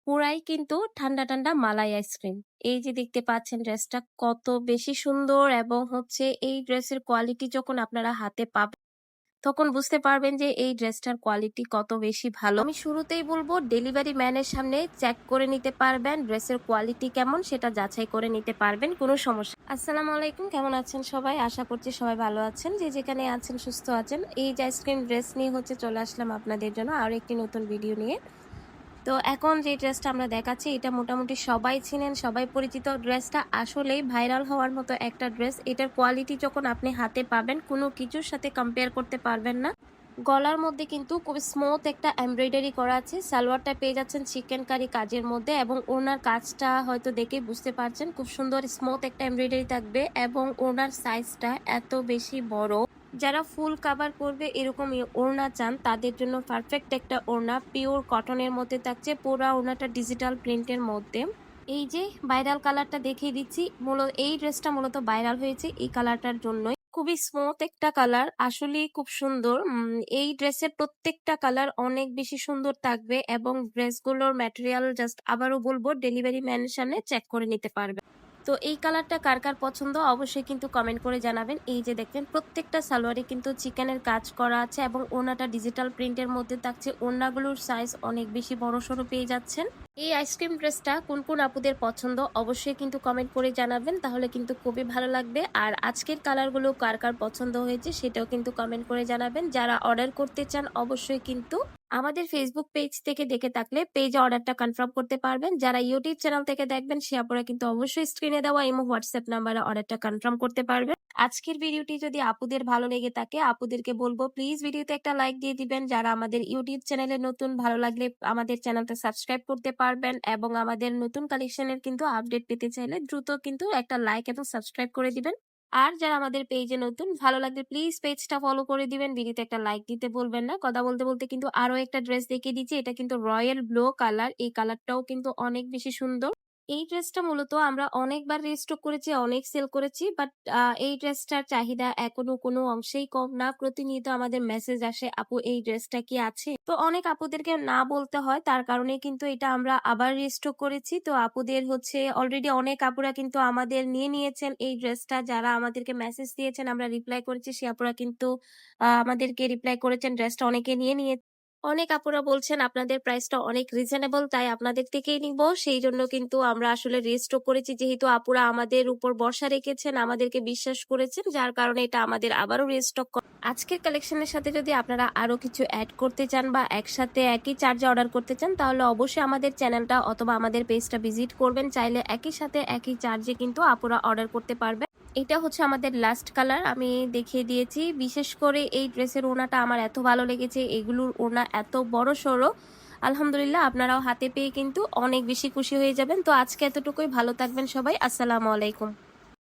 পুরাই কিন্তু ঠান্ডা, ঠান্ডা মালাই আইসক্রিম। এই যে দেখতে পাচ্ছেন ড্রেসটা কত বেশি সুন্দর এবং হচ্ছে এই ড্রেসের কোয়ালিটি যখন আপনারা হাতে পাবেন, তখন বুঝতে পারবেন যে এই ড্রেসটার কোয়ালিটি কত বেশি ভালো। আমি শুরুতেই বলবো ডেলিভারি ম্যানের সামনে চেক করে নিতে পারবেন ড্রেসের কোয়ালিটি কেমন, সেটা যাচাই করে নিতে পারবেন, কোনো সমস্যা। আসসালামু আলাইকুম, কেমন আছেন সবাই? আশা করছি সবাই ভালো আছেন, যে যেখানে আছেন সুস্থ আছেন। এই যে আইসক্রিম ড্রেস নিয়ে হচ্ছে চলে আসলাম আপনাদের জন্য আরো একটি নতুন ভিডিও নিয়ে। তো এখন যে ড্রেসটা আমরা দেখাচ্ছি এটা মোটামুটি সবাই চিনেন, সবাই পরিচিত। ড্রেসটা আসলেই ভাইরাল হওয়ার মতো একটা ড্রেস। এটার কোয়ালিটি যখন আপনি হাতে পাবেন কোনো কিছুর সাথে কম্পেয়ার করতে পারবেন না। গলার মধ্যে কিন্তু খুব স্মুথ একটা এমব্রয়ডারি করা আছে। সালোয়ারটা পেয়ে যাচ্ছেন চিকেন কারি কাজের মধ্যে এবং ওনার কাজটা হয়তো দেখেই বুঝতে পারছেন খুব সুন্দর স্মুথ একটা এমব্রয়ডারি থাকবে এবং ওনার সাইজটা এত বেশি বড়। যারা ফুল কাভার করবে এরকম ওড়না চান তাদের জন্য পারফেক্ট একটা ওড়না। পিওর কটনের মধ্যে থাকছে, পুরা ওড়নাটা ডিজিটাল প্রিন্টের মধ্যে। এই যে ভাইরাল কালারটা দেখিয়ে দিচ্ছি, মূলত এই ড্রেসটা মূলত ভাইরাল হয়েছে এই কালারটার জন্যই। খুবই স্মুথ একটা কালার, আসলেই খুব সুন্দর। এই ড্রেসের প্রত্যেকটা কালার অনেক বেশি সুন্দর থাকবে এবং ড্রেসগুলোর ম্যাটেরিয়াল জাস্ট আবারও বলবো ডেলিভারি ম্যানের সামনে চেক করে নিতে পারবে। তো এই কালারটা কার কার পছন্দ অবশ্যই কিন্তু কমেন্ট করে জানাবেন। এই যে দেখবেন প্রত্যেকটা সালোয়ারে কিন্তু চিকেনের কাজ করা আছে এবং ওড়নাটা ডিজিটাল প্রিন্টের মধ্যে থাকছে। ওড়নাগুলোর সাইজ অনেক বেশি বড় সড়ো পেয়ে যাচ্ছেন। এই আইসক্রিম ড্রেসটা কোন কোন আপুদের পছন্দ অবশ্যই কিন্তু কমেন্ট করে জানাবেন, তাহলে কিন্তু খুবই ভালো লাগবে। আর আজকের কালারগুলো কার কার পছন্দ হয়েছে সেটাও কিন্তু কমেন্ট করে জানাবেন। যারা অর্ডার করতে চান অবশ্যই কিন্তু আমাদের ফেসবুক পেজ থেকে দেখে থাকলে পেজে অর্ডারটা কনফার্ম করতে পারবেন। যারা ইউটিউব চ্যানেল থেকে দেখবেন সে আপনারা কিন্তু অবশ্যই স্ক্রিনে দেওয়া ইমো হোয়াটসঅ্যাপ নাম্বারে অর্ডারটা কনফার্ম করতে পারবেন। আজকের ভিডিওটি যদি আপুদের ভালো লেগে থাকে আপুদেরকে বলবো প্লিজ ভিডিওতে একটা লাইক দিয়ে দিবেন। যারা আমাদের ইউটিউব চ্যানেলে নতুন, ভালো লাগলে আমাদের চ্যানেলটা সাবস্ক্রাইব করতে পারবেন এবং আমাদের নতুন কালেকশনের কিন্তু আপডেট পেতে চাইলে দ্রুত কিন্তু একটা লাইক এবং সাবস্ক্রাইব করে দিবেন। আর যারা আমাদের পেজে নতুন, ভালো লাগলে প্লিজ পেজটা ফলো করে দিবেন, ভিডিওতে একটা লাইক দিতে বলবেন না। কথা বলতে বলতে কিন্তু আরো একটা ড্রেস দেখিয়ে দিচ্ছি, এটা কিন্তু রয়্যাল ব্লু কালার। এই কালারটাও কিন্তু অনেক বেশি সুন্দর। এই ড্রেসটা মূলত আমরা অনেকবার রিস্টক করেছি, অনেক সেল করেছি, বাট এই ড্রেসটার চাহিদা এখনো কোনো অংশেই কম না। প্রতিনিয়ত আমাদের মেসেজ আসে আপু এই ড্রেসটা কি আছে, তো অনেক আপুদেরকে না বলতে হয়, তার কারণে কিন্তু এটা আমরা আবার রিস্টক করেছি। তো আপুদের হচ্ছে অলরেডি অনেক আপুরা কিন্তু আমাদের নিয়ে নিয়েছেন এই ড্রেসটা। যারা আমাদেরকে মেসেজ দিয়েছেন আমরা রিপ্লাই করেছি, সে আপুরা কিন্তু আমাদেরকে রিপ্লাই করেছেন, ড্রেসটা অনেকে নিয়ে নিয়ে। অনেক আপুরা বলছেন আপনাদের প্রাইসটা অনেক রিজনেবল, তাই আপনাদের থেকেই নিব। সেই জন্য কিন্তু আমরা আসলে রিস্টক করেছি, যেহেতু আপুরা আমাদের উপর ভরসা রেখেছেন, আমাদেরকে বিশ্বাস করেছেন, যার কারণে এটা আমাদের আবারও রিস্টক। আজকের কালেকশনের সাথে যদি আপনারা আরো কিছু অ্যাড করতে চান বা একসাথে একই চার্জে অর্ডার করতে চান তাহলে অবশ্যই আমাদের চ্যানেলটা অথবা আমাদের পেজটা ভিজিট করবেন। চাইলে একই সাথে একই চার্জে কিন্তু আপুরা অর্ডার করতে পারবেন। এটা হচ্ছে আমাদের লাস্ট কালার, আমি দেখিয়ে দিয়েছি। বিশেষ করে এই ড্রেসের ওড়নাটা আমার এত ভালো লেগেছে, এগুলোর ওড়না এত বড় সড়ো। আলহামদুলিল্লাহ, আপনারাও হাতে পেয়ে কিন্তু অনেক বেশি খুশি হয়ে যাবেন। তো আজকে এতটুকুই, ভালো থাকবেন সবাই, আসসালামু আলাইকুম।